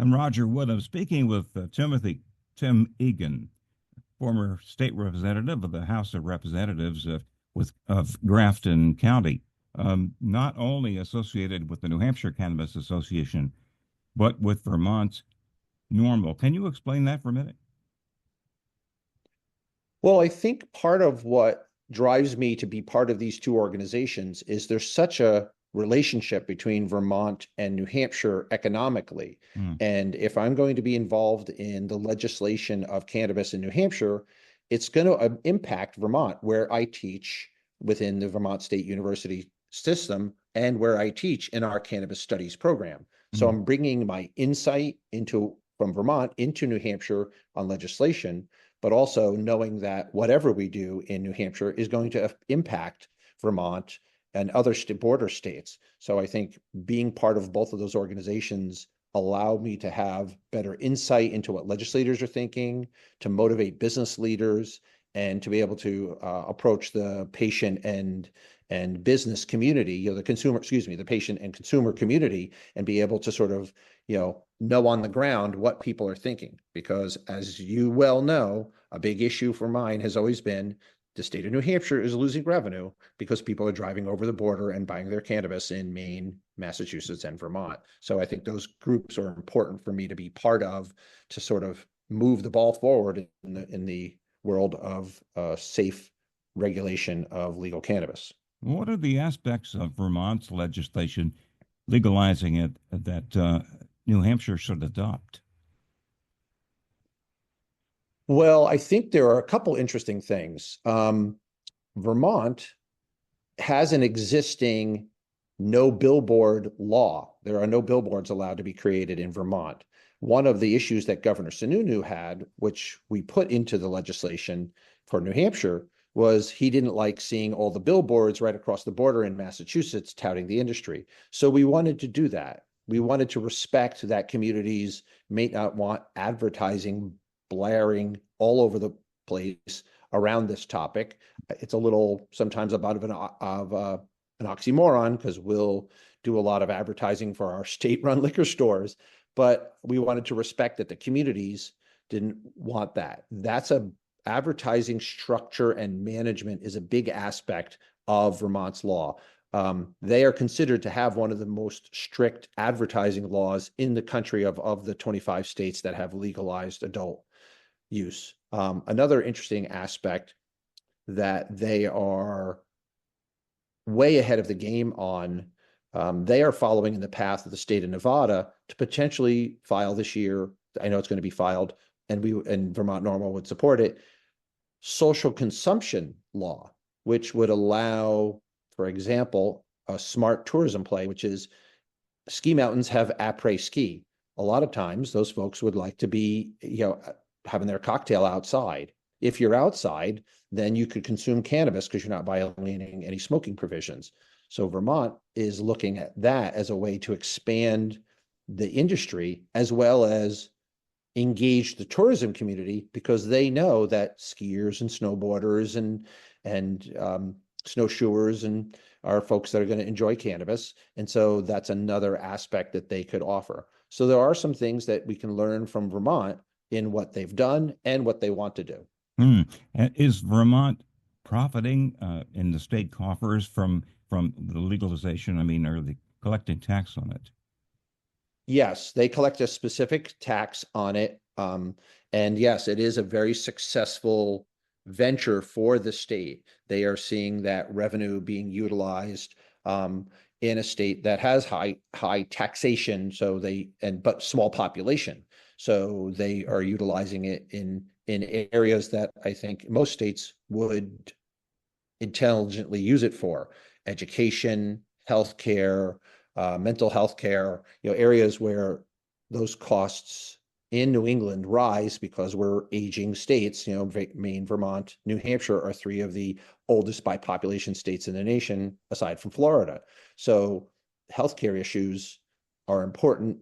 I'm Roger Wood. I'm speaking with Tim Egan, former state representative of the House of Representatives of Grafton County, not only associated with the New Hampshire Cannabis Association, but with Vermont's NORML. Can you explain that for a minute? Well, I think part of what drives me to be part of these two organizations is there's such a relationship between Vermont and New Hampshire economically. Hmm. And if I'm going to be involved in the legislation of cannabis in New Hampshire, it's going to impact Vermont, where I teach within the Vermont State University system and where I teach in our cannabis studies program. So Hmm. I'm bringing my insight into from Vermont into New Hampshire on legislation, but also knowing that whatever we do in New Hampshire is going to impact Vermont and other border states. So I think being part of both of those organizations allow me to have better insight into what legislators are thinking, to motivate business leaders, and to be able to approach the patient and business community, the consumer, excuse me, the patient and consumer community, and be able to sort of, know on the ground what people are thinking. Because as you well know, a big issue for mine has always been the state of New Hampshire is losing revenue because people are driving over the border and buying their cannabis in Maine, Massachusetts, and Vermont. So I think those groups are important for me to be part of to sort of move the ball forward in the world of safe regulation of legal cannabis. What are the aspects of Vermont's legislation legalizing it that New Hampshire should adopt? Well, I think there are a couple interesting things. Vermont has an existing no billboard law. There are no billboards allowed to be created in Vermont. One of the issues that Governor Sununu had, which we put into the legislation for New Hampshire, was he didn't like seeing all the billboards right across the border in Massachusetts touting the industry. So we wanted to do that. We wanted to respect that communities may not want advertising blaring all over the place around this topic. It's a little sometimes about an oxymoron because we'll do a lot of advertising for our state-run liquor stores, but we wanted to respect that the communities didn't want that. That's a advertising structure and management is a big aspect of Vermont's law. They are considered to have one of the most strict advertising laws in the country of the 25 states that have legalized adult use. Another interesting aspect that they are way ahead of the game on, they are following in the path of the state of Nevada to potentially file this year. I know it's going to be filed, and Vermont NORML would support it. Social consumption law, which would allow, for example, a smart tourism play, which is ski mountains have après ski. A lot of times, those folks would like to be, having their cocktail outside. If you're outside, then you could consume cannabis because you're not violating any smoking provisions. So Vermont is looking at that as a way to expand the industry as well as engage the tourism community because they know that skiers and snowboarders and snowshoers and are folks that are going to enjoy cannabis. And so that's another aspect that they could offer. So there are some things that we can learn from Vermont in what they've done and what they want to do. Hmm. Is Vermont profiting in the state coffers from the legalization? I mean, are they collecting tax on it? Yes, they collect a specific tax on it. And yes, it is a very successful venture for the state. They are seeing that revenue being utilized in a state that has high taxation, but small population. So they are utilizing it in areas that I think most states would intelligently use it for: education, healthcare, mental health care, areas where those costs in New England rise because we're aging states. Maine, Vermont, New Hampshire are three of the oldest by population states in the nation, aside from Florida. So healthcare issues are important.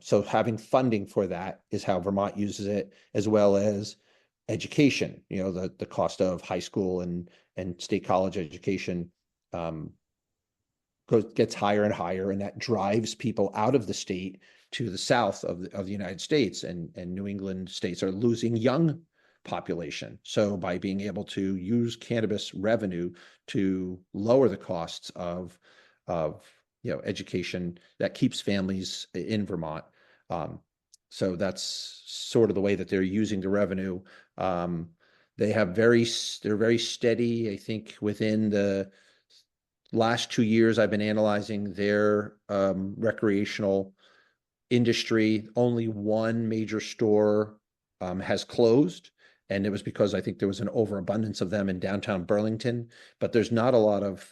So having funding for that is how Vermont uses it, as well as education. The cost of high school and state college education gets higher and higher, and that drives people out of the state to the south of the United States, and New England states are losing young population. So by being able to use cannabis revenue to lower the costs of education, that keeps families in Vermont. So that's sort of the way that they're using the revenue. They're very steady. I think within the last 2 years, I've been analyzing their recreational industry. Only one major store has closed, and it was because I think there was an overabundance of them in downtown Burlington. But there's not a lot of,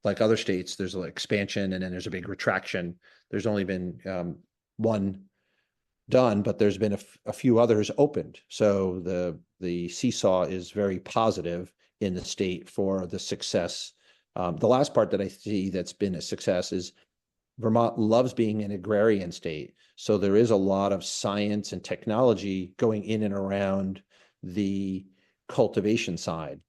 like other states, there's an expansion and then there's a big retraction. There's only been one done, but there's been a few others opened. So the seesaw is very positive in the state for the success. The last part that I see that's been a success is Vermont loves being an agrarian state. So there is a lot of science and technology going in and around the cultivation side.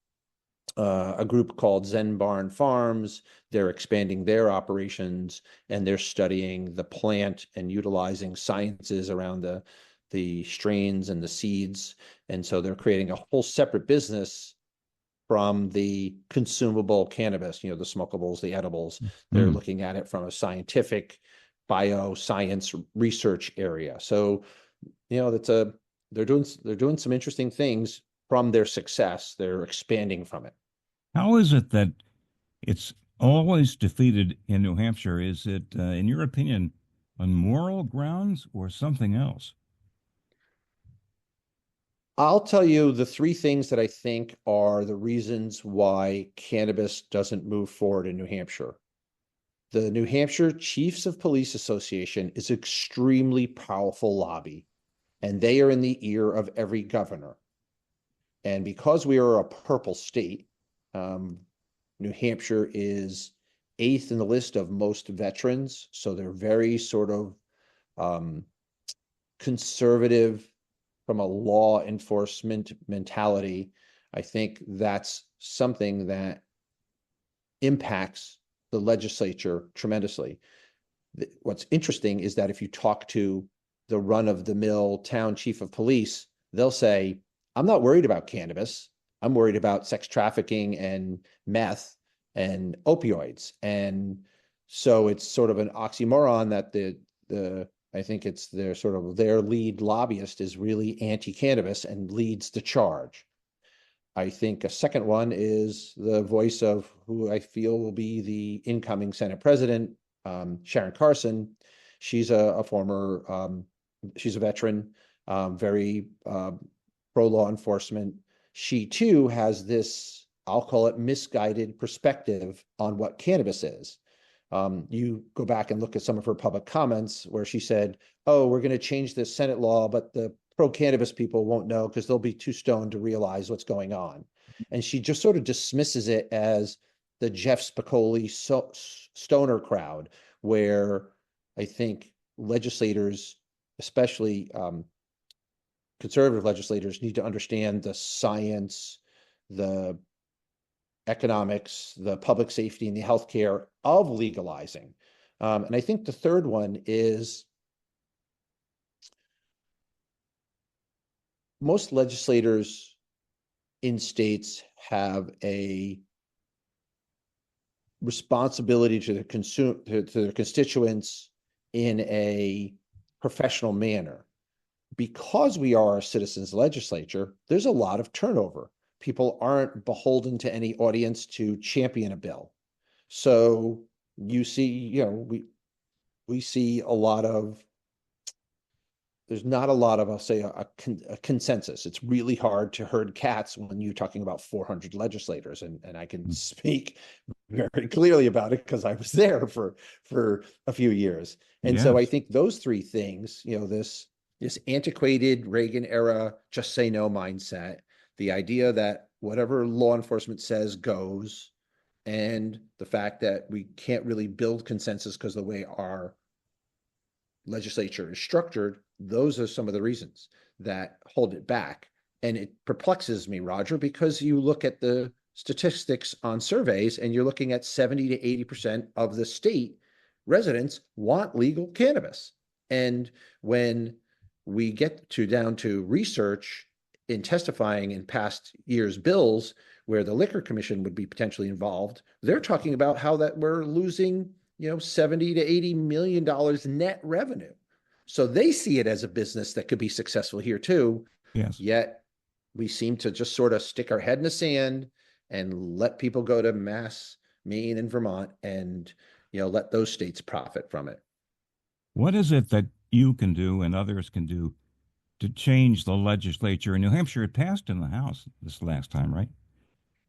A group called Zen Barn Farms, they're expanding their operations, and they're studying the plant and utilizing sciences around the strains and the seeds. And so they're creating a whole separate business from the consumable cannabis, the smokables, the edibles. They're looking at it from a scientific bioscience research area. So, they're doing some interesting things from their success. They're expanding from it. How is it that it's always defeated in New Hampshire? Is it, in your opinion, on moral grounds or something else? I'll tell you the three things that I think are the reasons why cannabis doesn't move forward in New Hampshire. The New Hampshire Chiefs of Police Association is an extremely powerful lobby, and they are in the ear of every governor. And because we are a purple state, New Hampshire is 8th in the list of most veterans. So they're very sort of conservative from a law enforcement mentality. I think that's something that impacts the legislature tremendously. What's interesting is that if you talk to the run-of-the-mill town chief of police, they'll say, I'm not worried about cannabis. I'm worried about sex trafficking and meth and opioids. And so it's sort of an oxymoron that I think it's their lead lobbyist is really anti-cannabis and leads the charge. I think a second one is the voice of who I feel will be the incoming Senate president, Sharon Carson. She's a former, she's a veteran, very pro-law enforcement. She too has this, I'll call it misguided perspective on what cannabis is. You go back and look at some of her public comments where she said, oh, we're going to change this Senate law, but the pro-cannabis people won't know because they'll be too stoned to realize what's going on. And she just sort of dismisses it as the Jeff Spicoli stoner crowd, where I think legislators, especially conservative legislators, need to understand the science, the economics, the public safety, and the healthcare of legalizing. And I think the third one is most legislators in states have a responsibility to their constituents in a professional manner. Because we are a citizens legislature, there's a lot of turnover. People aren't beholden to any audience to champion a bill. So you see, we see a lot of, there's not a lot of, I'll say, a consensus. It's really hard to herd cats when you're talking about 400 legislators. And I can speak very clearly about it because I was there for a few years. And so I think those three things, this antiquated Reagan era, just say no mindset, the idea that whatever law enforcement says goes, and the fact that we can't really build consensus because of the way our legislature is structured, those are some of the reasons that hold it back. And it perplexes me, Roger, because you look at the statistics on surveys and you're looking at 70 to 80% of the state residents want legal cannabis. And when we get down to research in testifying in past years' bills where the liquor commission would be potentially involved, they're talking about how that we're losing, 70 to 80 million dollars net revenue. So they see it as a business that could be successful here too. Yes. Yet we seem to just sort of stick our head in the sand and let people go to Mass, Maine, and Vermont and let those states profit from it. What is it that you can do and others can do to change the legislature in New Hampshire? It passed in the House this last time, right?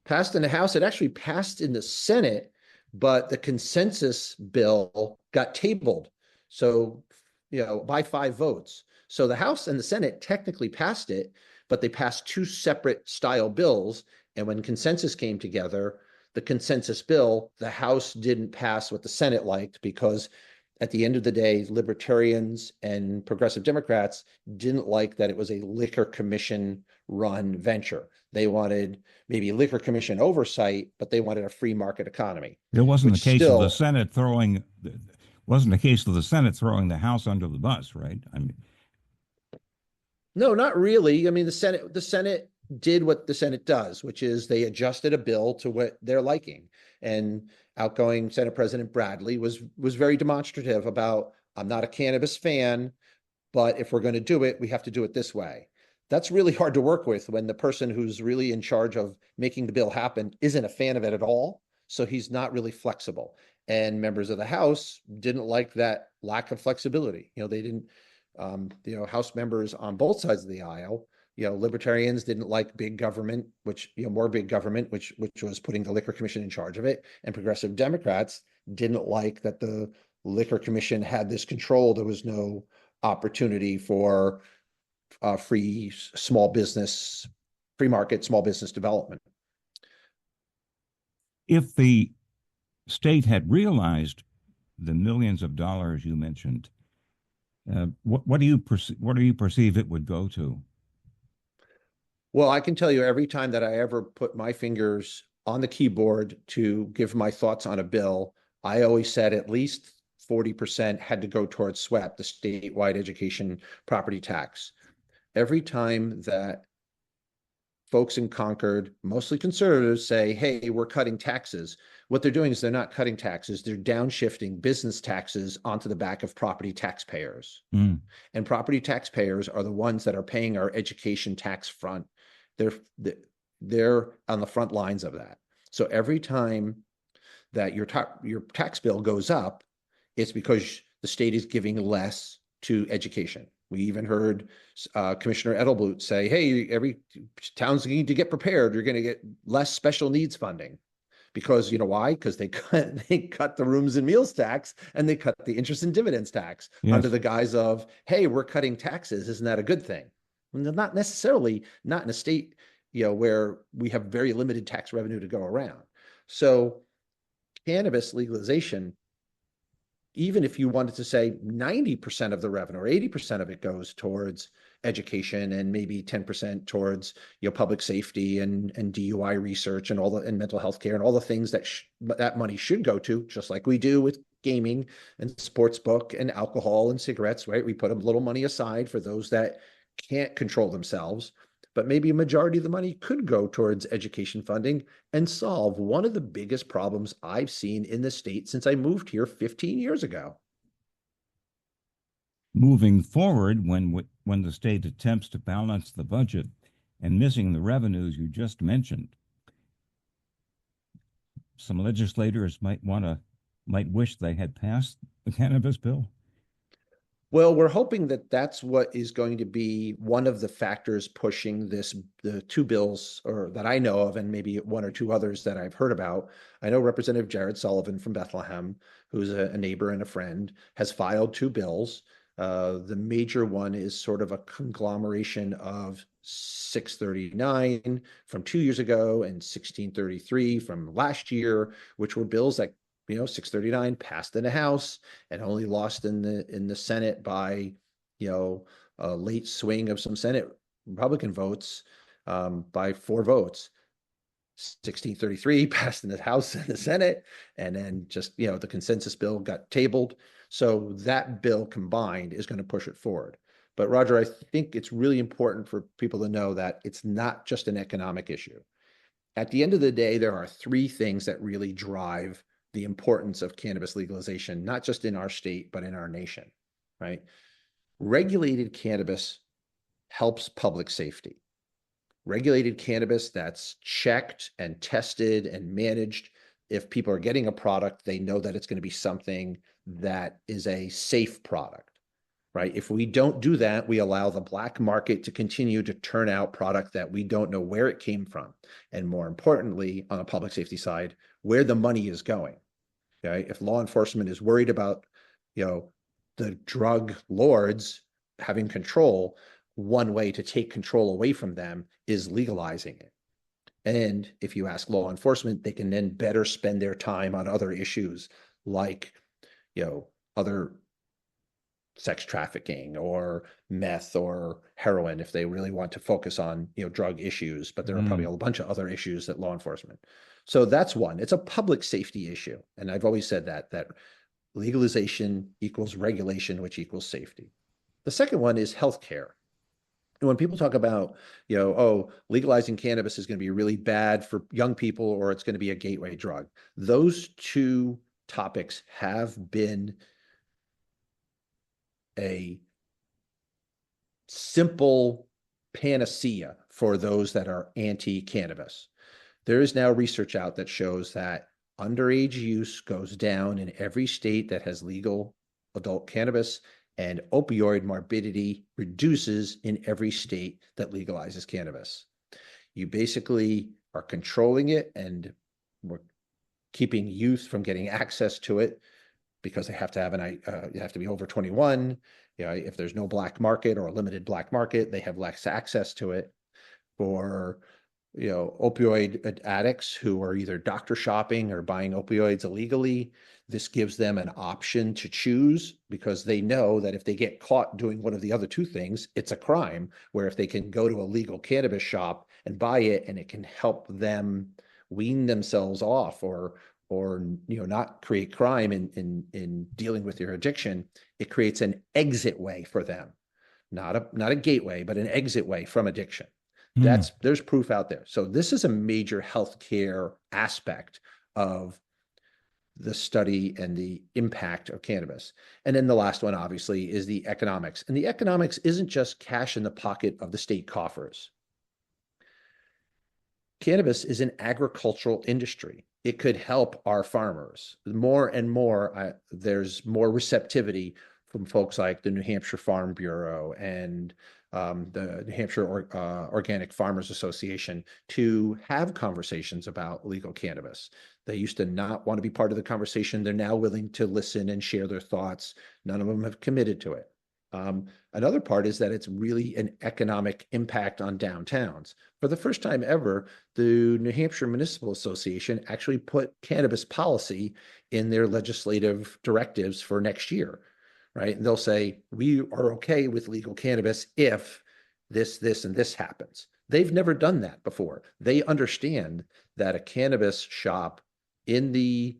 Passed in the House. It actually passed in the Senate, but the consensus bill got tabled. So, by 5 votes. So the House and the Senate technically passed it, but they passed two separate style bills. And when consensus came together, the consensus bill, the House didn't pass what the Senate liked because at the end of the day, libertarians and progressive Democrats didn't like that it was a liquor commission run venture. They wanted maybe liquor commission oversight, but they wanted a free market economy. It wasn't the Which case of the still, Senate throwing wasn't the case of the Senate throwing the House under the bus, right? I mean, no, not really. I mean, the Senate did what the Senate does, which is they adjusted a bill to what they're liking. And outgoing Senate President Bradley was very demonstrative about, I'm not a cannabis fan, but if we're going to do it, we have to do it this way. That's really hard to work with when the person who's really in charge of making the bill happen isn't a fan of it at all. So he's not really flexible. And members of the House didn't like that lack of flexibility. They didn't, House members on both sides of the aisle, libertarians didn't like big government, which, more big government, which was putting the liquor commission in charge of it. And progressive Democrats didn't like that the liquor commission had this control. There was no opportunity for free small business, free market, small business development. if the state had realized the millions of dollars you mentioned, what do you perceive it would go to? Well, I can tell you every time that I ever put my fingers on the keyboard to give my thoughts on a bill, I always said at least 40% had to go towards SWEP, the statewide education property tax. Every time that folks in Concord, mostly conservatives, say, hey, we're cutting taxes, what they're doing is they're not cutting taxes, they're downshifting business taxes onto the back of property taxpayers. Mm. And property taxpayers are the ones that are paying our education tax front. They're on the front lines of that. So every time that your tax bill goes up, it's because the state is giving less to education. We even heard Commissioner Edelblut say, hey, every town's going to get prepared. You're going to get less special needs funding. Because why? Because they cut the rooms and meals tax and they cut the interest and dividends tax under Yes. the guise of, hey, we're cutting taxes. Isn't that a good thing? Well, not necessarily, not in a state where we have very limited tax revenue to go around. So cannabis legalization, even if you wanted to say 90% of the revenue or 80% of it goes towards education and maybe 10% towards public safety and DUI research and mental health care and all the things that that money should go to, just like we do with gaming and sports book and alcohol and cigarettes, right? We put a little money aside for those that can't control themselves, but maybe a majority of the money could go towards education funding and solve one of the biggest problems I've seen in the state since I moved here 15 years ago. Moving forward, when the state attempts to balance the budget and missing the revenues you just mentioned, some legislators might wish they had passed the cannabis bill. Well, we're hoping that that's what is going to be one of the factors pushing the two bills, or that I know of, and maybe one or two others that I've heard about. I know Representative Jared Sullivan from Bethlehem, who's a neighbor and a friend, has filed two bills. The major one is sort of a conglomeration of 639 from 2 years ago and 1633 from last year, which were bills that 639 passed in the House and only lost in the Senate by a late swing of some Senate Republican votes, by 4 votes. 1633 passed in the House and the Senate, and then just, the consensus bill got tabled. So that bill combined is going to push it forward. But Roger, I think it's really important for people to know that it's not just an economic issue. At the end of the day, there are three things that really drive the importance of cannabis legalization, not just in our state, but in our nation, right? Regulated cannabis helps public safety. Regulated cannabis that's checked and tested and managed. If people are getting a product, they know that it's going to be something that is a safe product, right? If we don't do that, we allow the black market to continue to turn out product that we don't know where it came from. And more importantly, on a public safety side, where the money is going. Okay. If law enforcement is worried about, the drug lords having control, one way to take control away from them is legalizing it. And if you ask law enforcement, they can then better spend their time on other issues like, other sex trafficking or meth or heroin if they really want to focus on, drug issues. But there are probably a bunch of other issues that law enforcement. So that's one. It's a public safety issue. And I've always said that legalization equals regulation, which equals safety. The second one is healthcare. And when people talk about, legalizing cannabis is going to be really bad for young people or it's going to be a gateway drug, those two topics have been a simple panacea for those that are anti-cannabis. There is now research out that shows that underage use goes down in every state that has legal adult cannabis, and opioid morbidity reduces in every state that legalizes cannabis. You basically are controlling it, and we're keeping youth from getting access to it because they have to have you have to be over 21. If there's no black market or a limited black market, they have less access to it. For opioid addicts who are either doctor shopping or buying opioids illegally, this gives them an option to choose because they know that if they get caught doing one of the other two things, it's a crime. Where if they can go to a legal cannabis shop and buy it, and it can help them wean themselves off or not create crime in dealing with their addiction, it creates an exit way for them, not a gateway, but an exit way from addiction. There's proof out there. So this is a major healthcare aspect of the study and the impact of cannabis. And then the last one, obviously, is the economics. And the economics isn't just cash in the pocket of the state coffers. Cannabis is an agricultural industry. It could help our farmers. More and more, there's more receptivity from folks like the New Hampshire Farm Bureau and the New Hampshire Organic Farmers Association to have conversations about legal cannabis. They used to not want to be part of the conversation. They're now willing to listen and share their thoughts. None of them have committed to it. Another part is that it's really an economic impact on downtowns. For the first time ever, the New Hampshire Municipal Association actually put cannabis policy in their legislative directives for next year, right? And they'll say, we are okay with legal cannabis if this, and this happens. They've never done that before. They understand that a cannabis shop in the,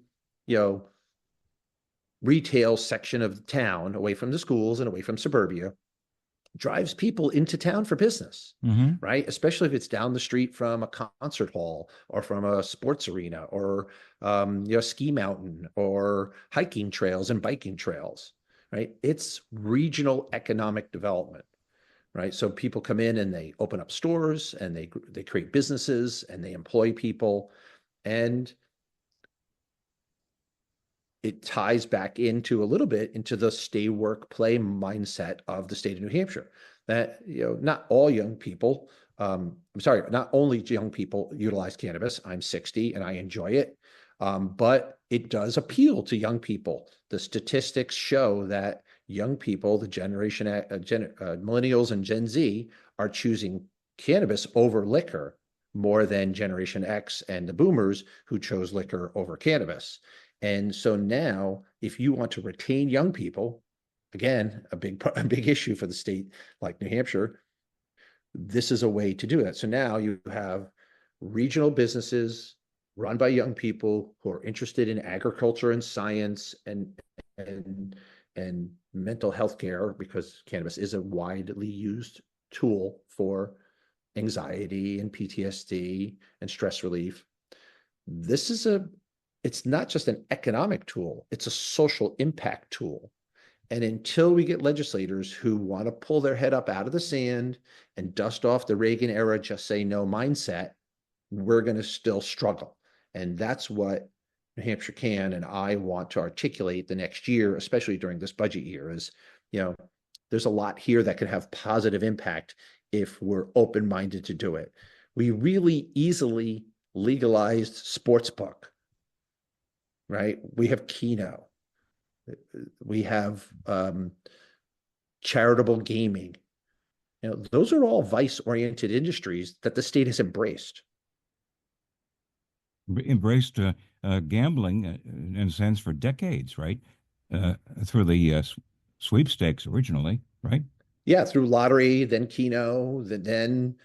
retail section of the town, away from the schools and away from suburbia, drives people into town for business, right? Especially if it's down the street from a concert hall or from a sports arena or ski mountain or hiking trails and biking trails, right? It's regional economic development, right? So people come in and they open up stores and they create businesses and they employ people, and it ties back into a little bit into the stay, work, play mindset of the state of New Hampshire. That, not all young people, not only young people utilize cannabis. I'm 60 and I enjoy it, but it does appeal to young people. The statistics show that young people, the millennials and Gen Z, are choosing cannabis over liquor more than Generation X and the boomers who chose liquor over cannabis. And so now, if you want to retain young people, again, a big issue for the state like New Hampshire, this is a way to do that. So now you have regional businesses run by young people who are interested in agriculture and science and and mental health care, because cannabis is a widely used tool for anxiety and PTSD and stress relief. This is a It's not just an economic tool, it's a social impact tool. And until we get legislators who want to pull their head up out of the sand and dust off the Reagan era just say no mindset, we're going to still struggle. And that's what New Hampshire can and I want to articulate the next year, especially during this budget year, is, you know, there's a lot here that could have positive impact if we're open-minded to do it. We really easily legalized sportsbook, right? We have Keno. We have charitable gaming. You know, those are all vice-oriented industries that the state has embraced. Embraced gambling in a sense for decades, right? Through the sweepstakes originally, right? Yeah, through lottery, then Keno, then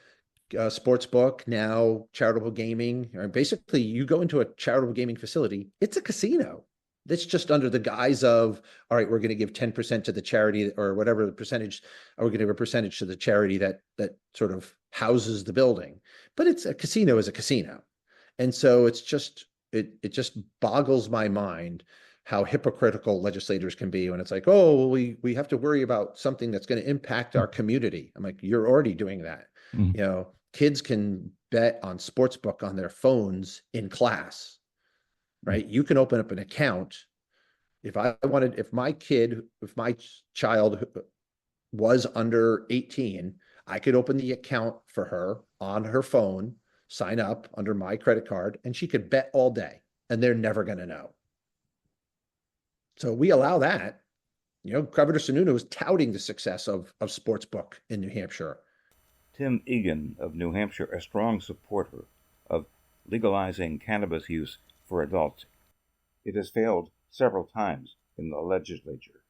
sports book, now charitable gaming. Or basically, you go into a charitable gaming facility, it's a casino. That's just under the guise of, all right, we're going to give 10% to the charity or whatever the percentage, or we're going to give a percentage to the charity that sort of houses the building. But it's a casino is a casino. And so it just boggles my mind how hypocritical legislators can be when it's like, oh, well, we have to worry about something that's going to impact our community. I'm like, you're already doing that. Mm. You know, kids can bet on sportsbook on their phones in class, right? You can open up an account. If my child was under 18, I could open the account for her on her phone, sign up under my credit card, and she could bet all day, and they're never going to know. So we allow that. You know, Governor Sununu is touting the success of sportsbook in New Hampshire. Tim Egan of New Hampshire, a strong supporter of legalizing cannabis use for adults. It has failed several times in the legislature.